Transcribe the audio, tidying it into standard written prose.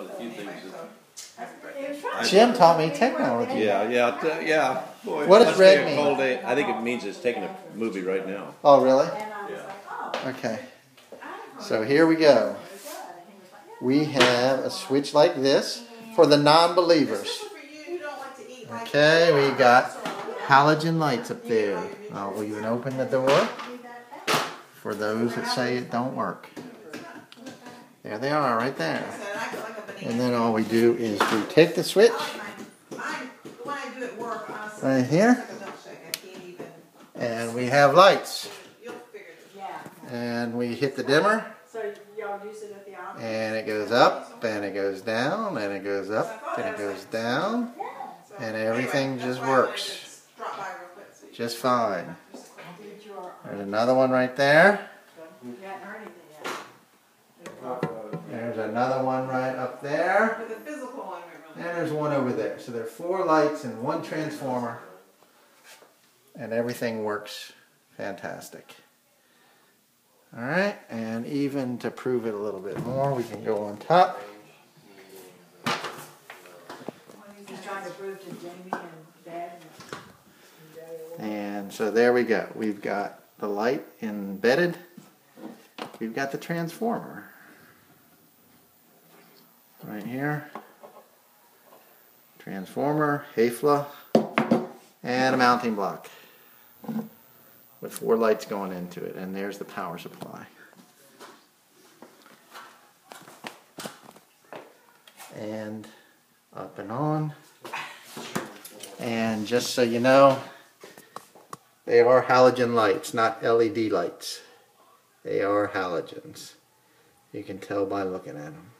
of the few things that Jim taught me technology. yeah. Boy, What does must be red a mean? cold day. I think it means it's taking a movie right now. Oh, really? Yeah. Okay. So here we go. We have a switch like this for the non-believers. Okay, we got halogen lights up there. I'll even open the door for those that say it don't work. There they are, right there. And then all we do is we take the switch right here, and we have lights. And we hit the dimmer, and it goes up, and it goes down, and it goes up, and it goes down, and everything just works just fine. There's another one right there. There's another one right up there. And there's one over there. So there are 4 lights and 1 transformer, and everything works fantastic. Alright, and even to prove it a little bit more, we can go on top. And so there we go. We've got the light embedded. We've got the transformer right here. Transformer, HFLA, and a mounting block with 4 lights going into it, and there's the power supply. And up and on. And just so you know, they are halogen lights, not LED lights. They are halogens. You can tell by looking at them.